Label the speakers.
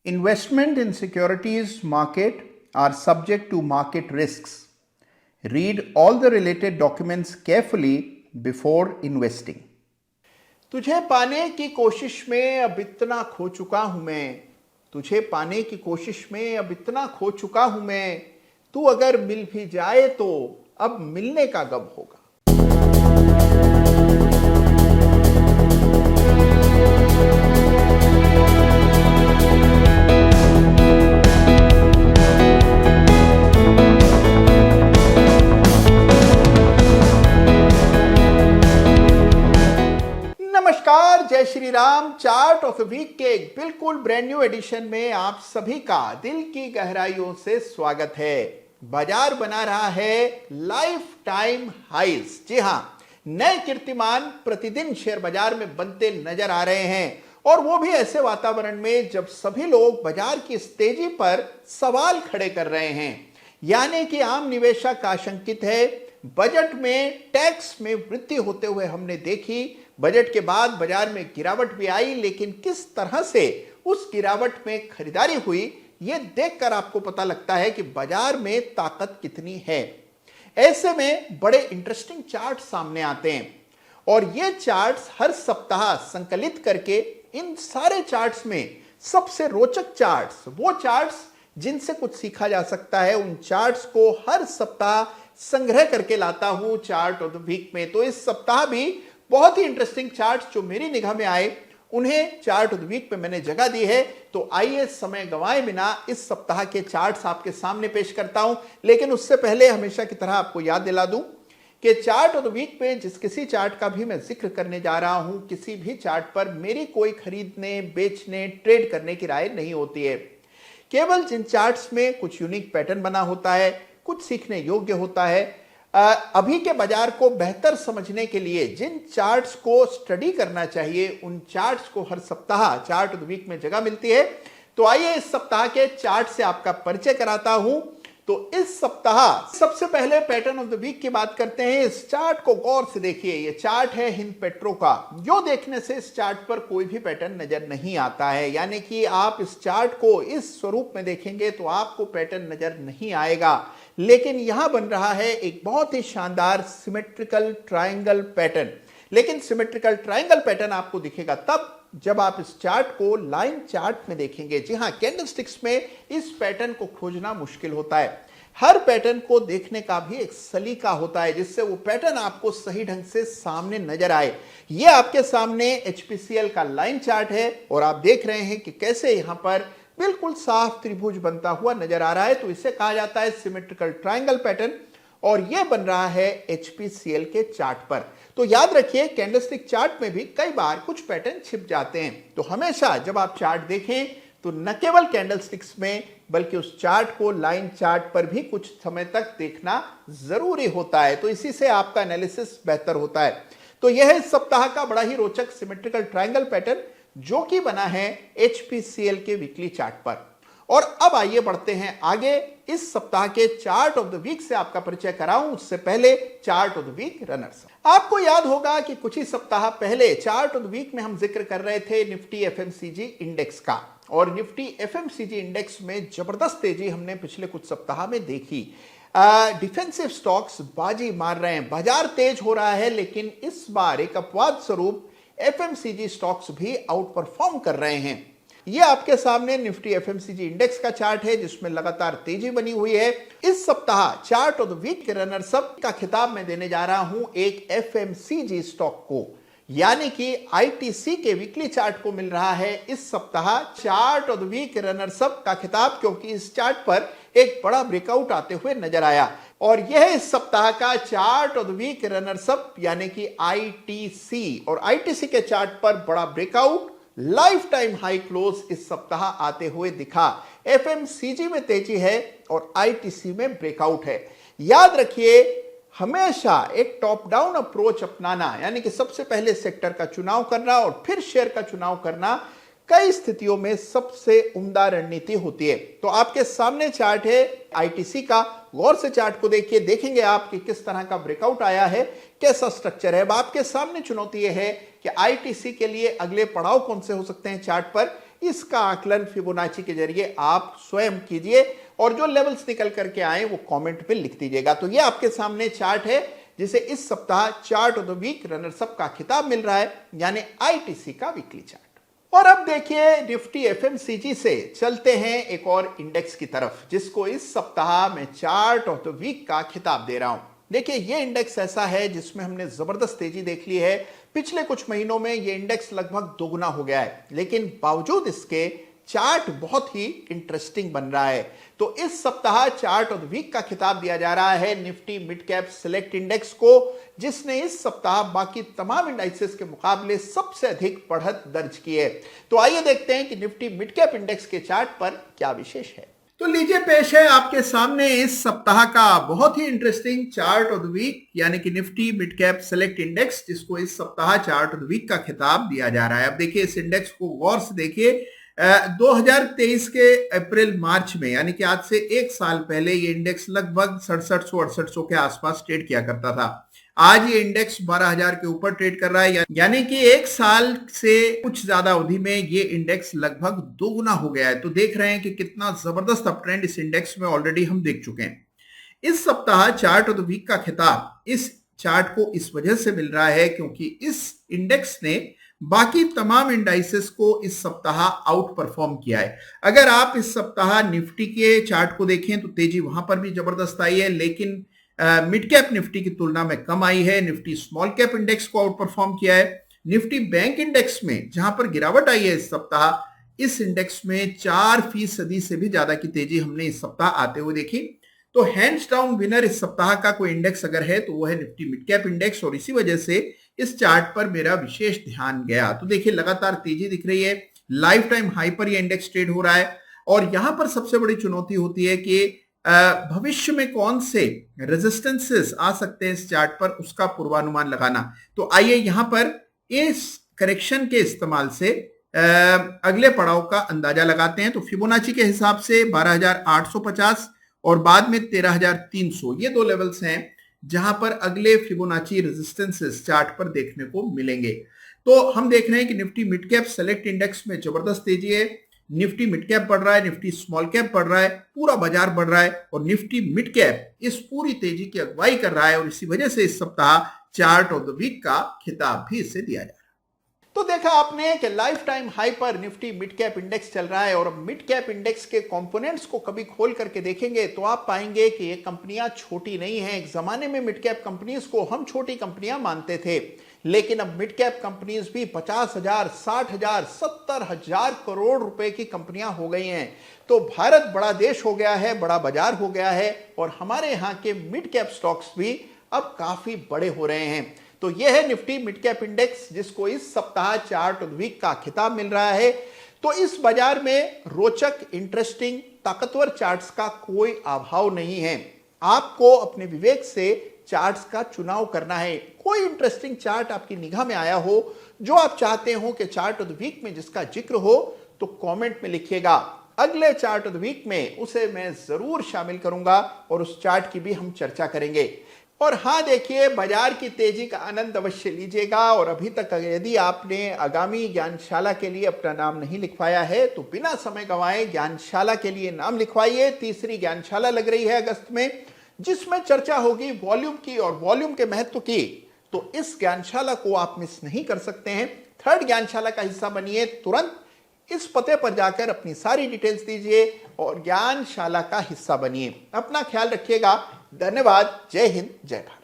Speaker 1: Investment in securities market are subject to market risks. Read all the related documents carefully before investing. तुझे पाने की कोशिश में अब इतना खो चुका हूं मैं, तुझे पाने की कोशिश में अब इतना खो चुका हूं मैं, तू अगर मिल भी जाए तो अब मिलने का गम होगा। नमस्कार, जय Shri Ram. Chart of the week के एक बिल्कुल ब्रांड न्यू एडिशन में आप सभी का दिल की गहराइयों से स्वागत है। बाजार बना रहा है लाइफ टाइम हाइज। जी हां, नए कीर्तिमान प्रतिदिन शेयर बाजार में बनते नजर आ रहे हैं, और वो भी ऐसे वातावरण में जब सभी लोग बाजार की इस तेजी पर सवाल खड़े कर रहे हैं। यानी कि आम निवेशक आशंकित है। बजट में टैक्स में वृद्धि होते हुए हमने देखी। बजट के बाद बाजार में गिरावट भी आई, लेकिन किस तरह से उस गिरावट में खरीदारी हुई, यह देखकर आपको पता लगता है कि बाजार में ताकत कितनी है। ऐसे में बड़े इंटरेस्टिंग चार्ट सामने आते हैं, और ये चार्ट्स हर सप्ताह संकलित करके इन सारे चार्ट्स में सबसे रोचक चार्ट्स, वो चार्ट्स जिनसे कुछ सीखा जा सकता है, उन चार्ट्स को हर सप्ताह संग्रह करके लाता हूं चार्ट ऑफ द वीक में। तो इस सप्ताह भी बहुत ही इंटरेस्टिंग चार्ट्स जो मेरी निगाह में आए, उन्हें चार्ट ऑफ द वीक में मैंने जगह दी है। तो आइए समय गंवाए बिना इस सप्ताह के चार्ट्स आपके सामने पेश करता हूं। लेकिन उससे पहले हमेशा की तरह आपको याद दिला दूं कि चार्ट ऑफ द वीक में जिस किसी चार्ट का भी मैं जिक्र करने जा रहा हूं, किसी भी चार्ट पर मेरी कोई खरीदने, बेचने, ट्रेड करने की राय नहीं होती है। केवल जिन चार्ट्स में कुछ यूनिक पैटर्न बना होता है, कुछ सीखने योग्य होता है, अभी के बाजार को बेहतर समझने के लिए जिन चार्ट्स को स्टडी करना चाहिए, उन चार्ट्स को हर सप्ताह चार्ट ऑफ द वीक में जगह मिलती है। तो आइए इस सप्ताह के चार्ट से आपका परिचय कराता हूं। तो इस सप्ताह सबसे पहले पैटर्न ऑफ द वीक की बात करते हैं। इस चार्ट को गौर से देखिए। यह चार्ट है हिंद पेट्रो का। जो देखने से इस चार्ट पर कोई भी पैटर्न नजर नहीं आता है, यानी कि आप इस चार्ट को इस स्वरूप में देखेंगे तो आपको पैटर्न नजर नहीं आएगा। लेकिन यहां बन रहा है एक बहुत ही शानदार सिमेट्रिकल ट्रायंगल पैटर्न। लेकिन सिमेट्रिकल ट्रायंगल पैटर्न आपको दिखेगा तब जब आप इस चार्ट को लाइन चार्ट में देखेंगे। जी हां, कैंडलस्टिक्स में इस पैटर्न को खोजना मुश्किल होता है। हर पैटर्न को देखने का भी एक सलीका होता है, जिससे वो पैटर्न आपको सही ढंग से सामने नजर आए। ये आपके सामने एचपीसीएल का लाइन चार्ट है, और आप देख रहे हैं कि कैसे यहां पर बिल्कुल साफ त्रिभुज बनता हुआ नजर आ रहा है। तो इसे कहा जाता है सिमेट्रिकल ट्रायंगल पैटर्न, और यह बन रहा है एचपीसीएल के चार्ट पर। तो याद रखिए, कैंडलस्टिक चार्ट में भी कई बार कुछ पैटर्न छिप जाते हैं। तो हमेशा जब आप चार्ट देखें तो न केवल कैंडलस्टिक्स में, बल्कि उस चार्ट को लाइन चार्ट पर भी कुछ समय तक देखना जरूरी होता है। तो इसी से आपका एनालिसिस बेहतर होता है। तो यह है इस सप्ताह का बड़ा ही रोचक सिमेट्रिकल ट्रायंगल पैटर्न, जो कि बना है एचपीसीएल के वीकली चार्ट पर। और अब आइए बढ़ते हैं आगे। इस सप्ताह के चार्ट ऑफ द वीक से आपका परिचय कराऊं, उससे पहले chart of the week runners. आपको याद होगा कि कुछ ही सप्ताह पहले चार्ट ऑफ द वीक में हम जिक्र कर रहे थे निफ्टी एफएमसीजी इंडेक्स का, और निफ्टी एफएमसीजी इंडेक्स में जबरदस्त तेजी हमने पिछले कुछ सप्ताह में देखी। डिफेंसिव स्टॉक्स बाजी मार रहे हैं, बाजार तेज हो रहा है, लेकिन इस बार एक अपवाद स्वरूप एफएमसीजी स्टॉक्स भी आउट परफॉर्म कर रहे हैं। यह आपके सामने निफ्टी एफएमसीजी इंडेक्स का चार्ट है, जिसमें लगातार तेजी बनी हुई है। इस सप्ताह चार्ट ऑफ द वीक के रनर्स अप का खिताब मैं देने जा रहा हूं एक एफएमसीजी स्टॉक को, यानी कि आईटीसी के वीकली चार्ट को मिल रहा है इस सप्ताह chart of the week runners up का खिताब, क्योंकि इस चार्ट पर एक बड़ा ब्रेकआउट आते हुए नजर आया। और यह इस सप्ताह का chart of the week runners up, यानी कि आईटीसी। और आईटीसी के चार्ट पर बड़ा breakout, lifetime high close इस सप्ताह आते हुए दिखा। एफएमसीजी में तेजी है और आईटीसी में ब्रेकआउट है। याद रखिए, हमेशा एक टॉप डाउन अप्रोच अपनाना, यानी कि सबसे पहले सेक्टर का चुनाव करना और फिर शेयर का चुनाव करना, कई स्थितियों में सबसे उम्दा रणनीति होती है। तो आपके सामने चार्ट है आईटीसी का, गौर से चार्ट को देखिए, देखेंगे आप कि किस तरह का ब्रेकआउट आया है, कैसा स्ट्रक्चर है। अब आपके सामने चुनौती यह है कि आईटीसी के लिए अगले पड़ाव कौन से हो सकते हैं चार्ट पर। इसका आकलन फिबोनाची के जरिए आप स्वयं कीजिए और जो लेवल्स निकल करके आए वो कमेंट पे लिख दीजिएगा। तो ये आपके सामने चार्ट है जिसे इस सप्ताह chart of the week runners up का खिताब मिल रहा है, यानी आईटीसी का वीकली चार्ट। और अब देखिए निफ्टी एफएमसीजी से चलते हैं एक और इंडेक्स की तरफ जिसको इस सप्ताह मैं चार्ट ऑफ द वीक का खिताब दे रहा हूं। देखिए ये इंडेक्स ऐसा है जिसमें हमने जबरदस्त तेजी देख ली है। पिछले कुछ महीनों में ये इंडेक्स लगभग दोगुना हो गया है, लेकिन बावजूद इसके चार्ट बहुत ही इंटरेस्टिंग बन रहा है। तो इस सप्ताह चार्ट ऑफ द वीक का खिताब दिया जा रहा है Nifty mid cap select index को, जिसने इस सप्ताह बाकी तमाम इंडाइसेस के मुकाबले सबसे अधिक बढ़त दर्ज की है। तो आइए देखते हैं कि निफ्टी मिड कैप इंडेक्स के चार्ट पर क्या विशेष है। तो लीजिए पेश है आपके सामने इस सप्ताह का बहुत ही interesting chart of the week, यानी कि Nifty mid cap select index, जिसको इस सप्ताह चार्ट ऑफ द वीक का खिताब दिया जा रहा है। अब देखिए इस इंडेक्स को गौर से देखिए। 2023 के अप्रैल मार्च में, यानी कि आज से एक साल पहले, ये इंडेक्स लगभग 6700-6800 के आसपास ट्रेड किया करता था। आज ये इंडेक्स 12,000 के ऊपर ट्रेड कर रहा है, यानी कि एक साल से कुछ ज्यादा अवधि में ये इंडेक्स लगभग दोगुना हो गया है। तो देख रहे हैं कि कितना जबरदस्त अप ट्रेंड इस इंडेक्स में ऑलरेडी हम देख चुके हैं। इस सप्ताह चार्ट ऑफ द वीक का खिताब इस चार्ट को इस वजह से मिल रहा है क्योंकि इस इंडेक्स ने बाकी तमाम इंडाइसेस को इस सप्ताह आउट परफॉर्म किया है। अगर आप इस सप्ताह निफ्टी के चार्ट को देखें तो तेजी वहां पर भी जबरदस्त आई है, लेकिन मिड कैप निफ्टी की तुलना में कम आई है। निफ्टी स्मॉल कैप इंडेक्स को आउट परफॉर्म किया है। निफ्टी बैंक इंडेक्स में जहां पर गिरावट आई है इस सप्ताह, इस इंडेक्स में 4% से भी ज्यादा की तेजी हमने इस सप्ताह आते हुए देखी। तो हैंड्स डाउन विनर इस सप्ताह का कोई इंडेक्स अगर है तो वो है निफ्टी मिड कैप इंडेक्स, और इसी वजह से इस चार्ट पर मेरा विशेष ध्यान गया। तो देखिए लगातार तेजी दिख रही है, लाइफ टाइम हाई पर ये इंडेक्स ट्रेड हो रहा है। और यहां पर सबसे बड़ी चुनौती होती है कि भविष्य में कौन से रेजिस्टेंसेस आ सकते हैं इस चार्ट पर, उसका पूर्वानुमान लगाना। तो आइए यहां पर इस करेक्शन के इस्तेमाल से अगले पड़ाव का अंदाजा लगाते हैं। तो फिबोनाची के हिसाब से 12,850 और बाद में 13,300, ये दो लेवल्स हैं जहां पर अगले फिबोनाची रेजिस्टेंसेस चार्ट पर देखने को मिलेंगे। तो हम देख रहे हैं कि Nifty mid cap select index में जबरदस्त तेजी है। निफ्टी मिड कैप बढ़ रहा है, निफ्टी स्मॉल कैप बढ़ रहा है, पूरा बाजार बढ़ रहा है और निफ्टी मिड कैप इस पूरी तेजी की अगुवाई कर रहा है, और इसी वजह से इस सप्ताह चार्ट ऑफ द वीक का खिताब भी इसे दिया जा रहा है। तो देखा आपने कि लाइफ टाइम हाई पर निफ्टी मिड कैप इंडेक्स चल रहा है, और मिड कैप इंडेक्स के कंपोनेंट्स को कभी खोल करके देखेंगे तो आप पाएंगे कि ये कंपनियां छोटी नहीं हैं। एक जमाने में मिड कैप कंपनीज को हम छोटी कंपनियां मानते थे, लेकिन अब मिड कैप कंपनीज भी 50,000, 60,000, 70,000 करोड़ रुपए की कंपनियां हो गई हैं। तो भारत बड़ा देश हो गया है, बड़ा बाजार हो गया है, और हमारे यहाँ के मिड कैप स्टॉक्स भी अब काफी बड़े हो रहे हैं। तो यह है निफ्टी मिड कैप इंडेक्स जिसको इस सप्ताह चार्ट ऑफ द वीक का खिताब मिल रहा है। तो इस बाजार में रोचक, इंटरेस्टिंग, ताकतवर चार्ट्स का कोई अभाव नहीं है। आपको अपने विवेक से चार्ट्स का चुनाव करना है। कोई इंटरेस्टिंग चार्ट आपकी निगाह में आया हो, जो आप चाहते हो कि चार्ट ऑफ द वीक में जिसका जिक्र हो, तो कमेंट में लिखिएगा। अगले चार्ट ऑफ द वीक में उसे मैं जरूर शामिल करूंगा और उस चार्ट की भी हम चर्चा करेंगे। और हाँ देखिए, बाजार की तेजी का आनंद अवश्य लीजिएगा। और अभी तक यदि आपने आगामी ज्ञानशाला के लिए अपना नाम नहीं लिखवाया है तो बिना समय गंवाए ज्ञानशाला के लिए नाम लिखवाइए। तीसरी ज्ञानशाला लग रही है अगस्त में, जिसमें चर्चा होगी वॉल्यूम की और वॉल्यूम के महत्व की। तो इस ज्ञानशाला को आप मिस नहीं कर सकते हैं। थर्ड ज्ञानशाला का हिस्सा बनिए। तुरंत इस पते पर जाकर अपनी सारी डिटेल्स दीजिए और ज्ञानशाला का हिस्सा बनिए। अपना ख्याल रखिएगा। धन्यवाद। जय हिंद, जय भारत।